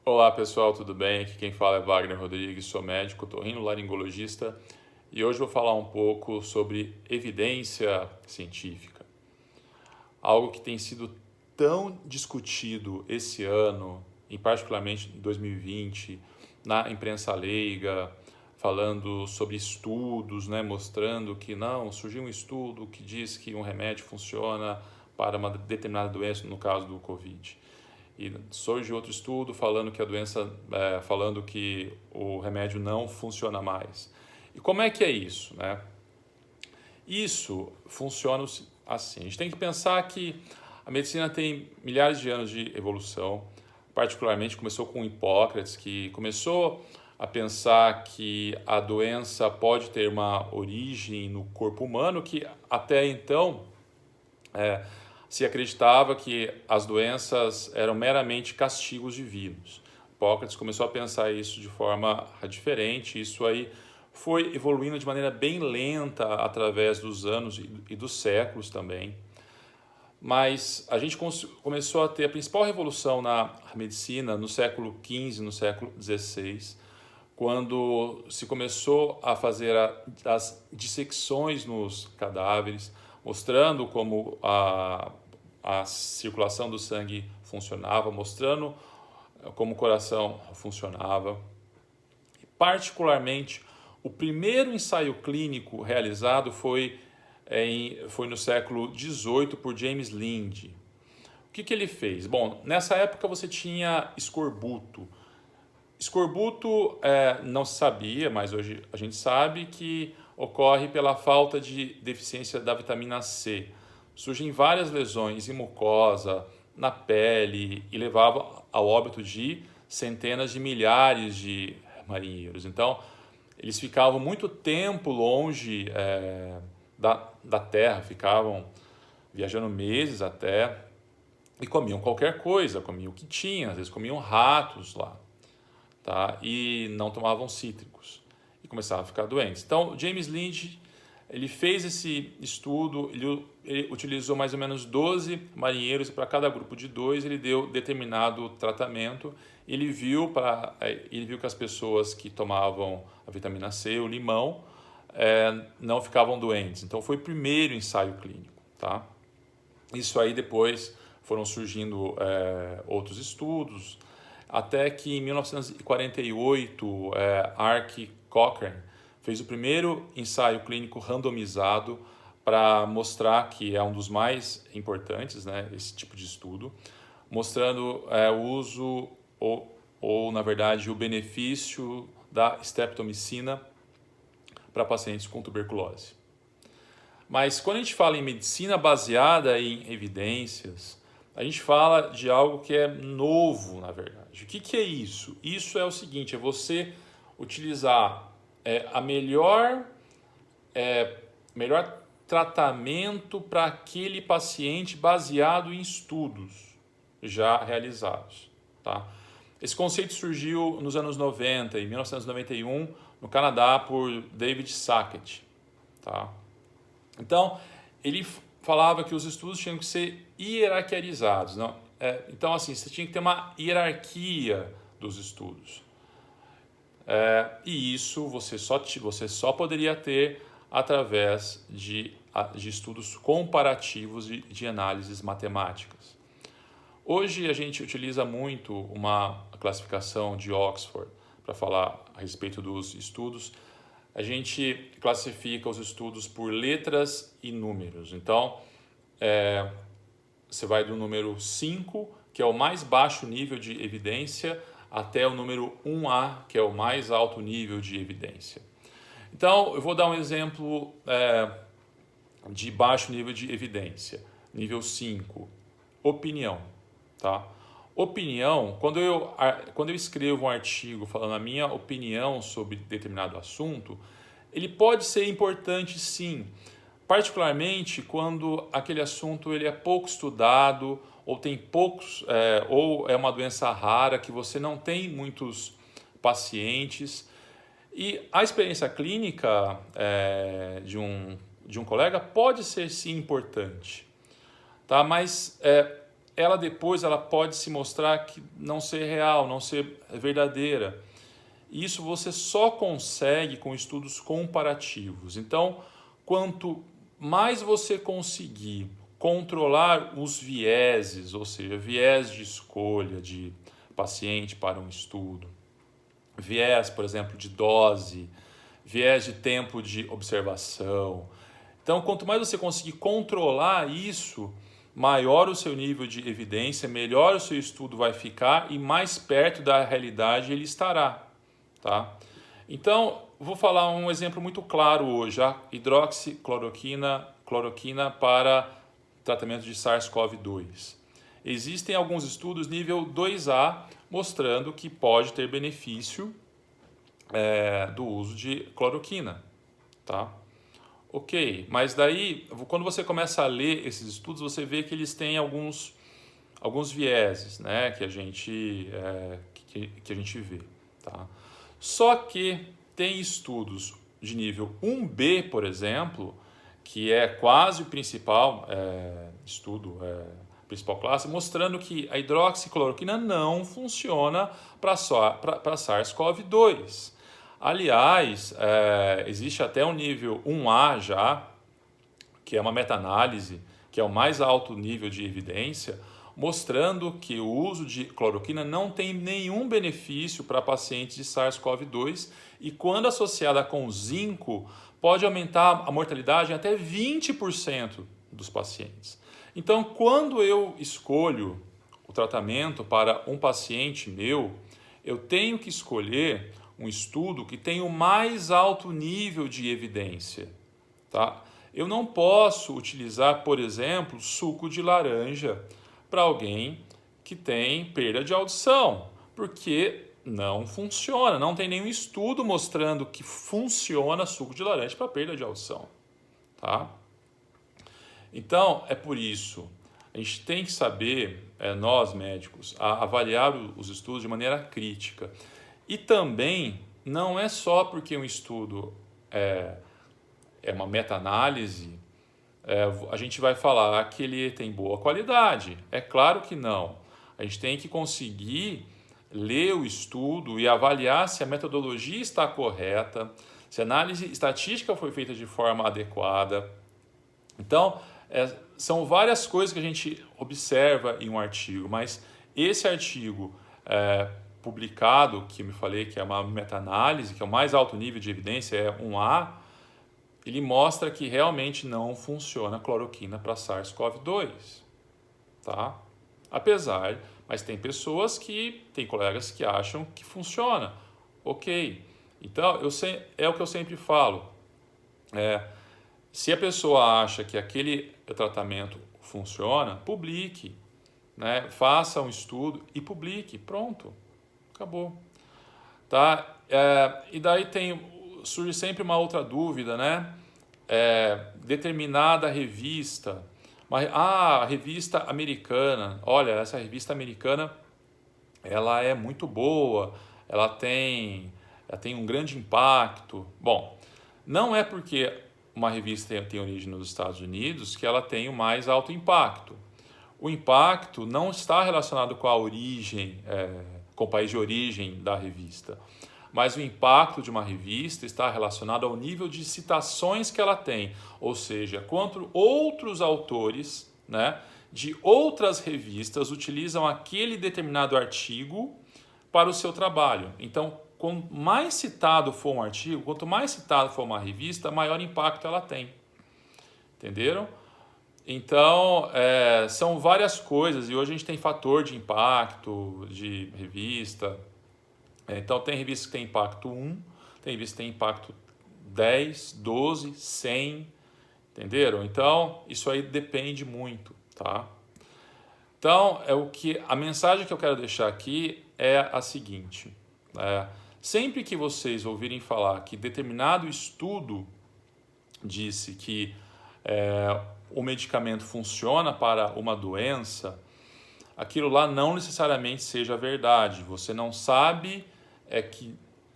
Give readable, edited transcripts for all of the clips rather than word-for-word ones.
Olá pessoal, tudo bem? Aqui quem fala é Wagner Rodrigues, sou médico, otorrinolaringologista e hoje vou falar um pouco sobre evidência científica. Algo que tem sido tão discutido esse ano, em particularmente em 2020, na imprensa leiga, falando sobre estudos, né, mostrando que não, surgiu um estudo que diz que um remédio funciona para uma determinada doença, no caso do Covid. E surge outro estudo falando que a doença, falando que o remédio não funciona mais. E como é que é isso, né? Isso funciona assim. A gente tem que pensar que a medicina tem milhares de anos de evolução. Particularmente começou com Hipócrates, que começou a pensar que a doença pode ter uma origem no corpo humano, que até então se acreditava que as doenças eram meramente castigos divinos. Hipócrates começou a pensar isso de forma diferente, isso aí foi evoluindo de maneira bem lenta através dos anos e dos séculos também. Mas a gente começou a ter a principal revolução na medicina no século XV, no século XVI, quando se começou a fazer as dissecções nos cadáveres, mostrando como a circulação do sangue funcionava, mostrando como o coração funcionava. Particularmente, o primeiro ensaio clínico realizado foi no século XVIII por James Lind. O que ele fez? Bom, nessa época você tinha escorbuto. Escorbuto não se sabia, mas hoje a gente sabe que ocorre pela falta de deficiência da vitamina C. Surgem várias lesões em mucosa, na pele e levava ao óbito de centenas de milhares de marinheiros. Então, eles ficavam muito tempo longe da terra, ficavam viajando meses até e comiam qualquer coisa, comiam o que tinha, às vezes comiam ratos lá. Tá? E não tomavam cítricos e começavam a ficar doentes. Então, James Lind ele fez esse estudo, ele utilizou mais ou menos 12 marinheiros e para cada grupo de 2 ele deu determinado tratamento. Ele viu que as pessoas que tomavam a vitamina C, o limão, não ficavam doentes. Então, foi o primeiro ensaio clínico. Tá? Isso aí depois foram surgindo outros estudos, até que em 1948, Ark Cochrane fez o primeiro ensaio clínico randomizado para mostrar que é um dos mais importantes, né, esse tipo de estudo, mostrando o uso ou, na verdade, o benefício da streptomicina para pacientes com tuberculose. Mas quando a gente fala em medicina baseada em evidências, a gente fala de algo que é novo, na verdade. O que é isso? Isso é o seguinte, é você utilizar a melhor tratamento para aquele paciente baseado em estudos já realizados. Tá? Esse conceito surgiu nos anos 90, em 1991, no Canadá, por David Sackett. Tá? Então, ele falava que os estudos tinham que ser hierarquizados. Não? Então, assim, você tinha que ter uma hierarquia dos estudos. E isso você só poderia ter através de estudos comparativos de análises matemáticas. Hoje a gente utiliza muito uma classificação de Oxford para falar a respeito dos estudos. A gente classifica os estudos por letras e números. Então, você vai do número 5, que é o mais baixo nível de evidência, até o número 1A, que é o mais alto nível de evidência. Então, eu vou dar um exemplo de baixo nível de evidência. Nível 5, opinião. Tá? Opinião, quando eu escrevo um artigo falando a minha opinião sobre determinado assunto, ele pode ser importante sim, particularmente quando aquele assunto ele é pouco estudado ou tem poucos ou é uma doença rara que você não tem muitos pacientes e a experiência clínica de um colega pode ser sim importante, tá? Mas ela depois ela pode se mostrar que não ser real, não ser verdadeira. Isso você só consegue com estudos comparativos. Então, quanto mais você conseguir controlar os vieses, ou seja, viés de escolha de paciente para um estudo, viés, por exemplo, de dose, viés de tempo de observação. Então, quanto mais você conseguir controlar isso, maior o seu nível de evidência, melhor o seu estudo vai ficar e mais perto da realidade ele estará. Tá? Então, vou falar um exemplo muito claro hoje, a hidroxicloroquina para tratamento de SARS-CoV-2. Existem alguns estudos nível 2A mostrando que pode ter benefício do uso de cloroquina. Tá? Ok, mas daí, quando você começa a ler esses estudos, você vê que eles têm alguns vieses, né, que a gente vê. Tá? Só que tem estudos de nível 1B, por exemplo, que é quase o principal principal classe, mostrando que a hidroxicloroquina não funciona para SARS-CoV-2. Aliás, existe até um nível 1A já, que é uma meta-análise, que é o mais alto nível de evidência, mostrando que o uso de cloroquina não tem nenhum benefício para pacientes de SARS-CoV-2 e quando associada com zinco, pode aumentar a mortalidade em até 20% dos pacientes. Então, quando eu escolho o tratamento para um paciente meu, eu tenho que escolher um estudo que tenha o mais alto nível de evidência. Tá? Eu não posso utilizar, por exemplo, suco de laranja para alguém que tem perda de audição, porque não funciona, não tem nenhum estudo mostrando que funciona suco de laranja para perda de audição. Tá? Então, é por isso, a gente tem que saber, nós médicos, avaliar os estudos de maneira crítica. E também, não é só porque um estudo é uma meta-análise, a gente vai falar que ele tem boa qualidade. É claro que não. A gente tem que conseguir ler o estudo e avaliar se a metodologia está correta, se a análise estatística foi feita de forma adequada. Então, são várias coisas que a gente observa em um artigo, mas esse artigo publicado, que eu me falei que é uma meta-análise, que é o mais alto nível de evidência, é 1A, ele mostra que realmente não funciona a cloroquina para SARS-CoV-2. Tá? Mas tem pessoas tem colegas que acham que funciona. Ok. Então, é o que eu sempre falo. Se a pessoa acha que aquele tratamento funciona, publique. Né? Faça um estudo e publique. Pronto. Acabou. Tá? E daí surge sempre uma outra dúvida, né? Determinada revista, a revista americana, olha, essa revista americana, ela é muito boa, ela tem um grande impacto. Bom, não é porque uma revista tem origem nos Estados Unidos que ela tem o mais alto impacto. O impacto não está relacionado com a origem, com o país de origem da revista, mas o impacto de uma revista está relacionado ao nível de citações que ela tem, ou seja, quanto outros autores, né, de outras revistas utilizam aquele determinado artigo para o seu trabalho. Então, quanto mais citado for um artigo, quanto mais citado for uma revista, maior impacto ela tem. Entenderam? Então, são várias coisas, e hoje a gente tem fator de impacto de revista. Então, tem revistas que tem impacto 1, tem revistas que tem impacto 10, 12, 100, entenderam? Então, isso aí depende muito, tá? Então, a mensagem que eu quero deixar aqui é a seguinte, sempre que vocês ouvirem falar que determinado estudo disse que o medicamento funciona para uma doença, aquilo lá não necessariamente seja verdade. Você não sabe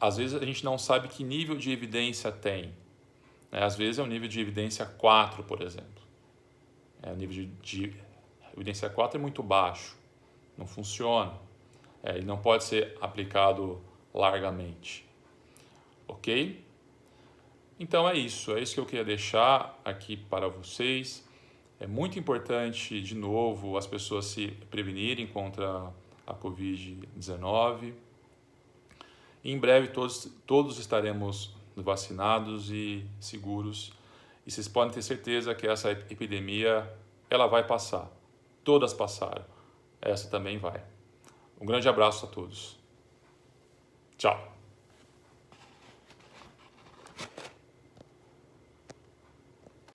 às vezes a gente não sabe que nível de evidência tem. Às vezes é um nível de evidência 4, por exemplo. É um nível de evidência 4 é muito baixo, não funciona, ele não pode ser aplicado largamente, ok? Então é isso que eu queria deixar aqui para vocês. É muito importante, de novo, as pessoas se prevenirem contra a Covid-19. Em breve todos estaremos vacinados e seguros. E vocês podem ter certeza que essa epidemia ela vai passar. Todas passaram. Essa também vai. Um grande abraço a todos. Tchau.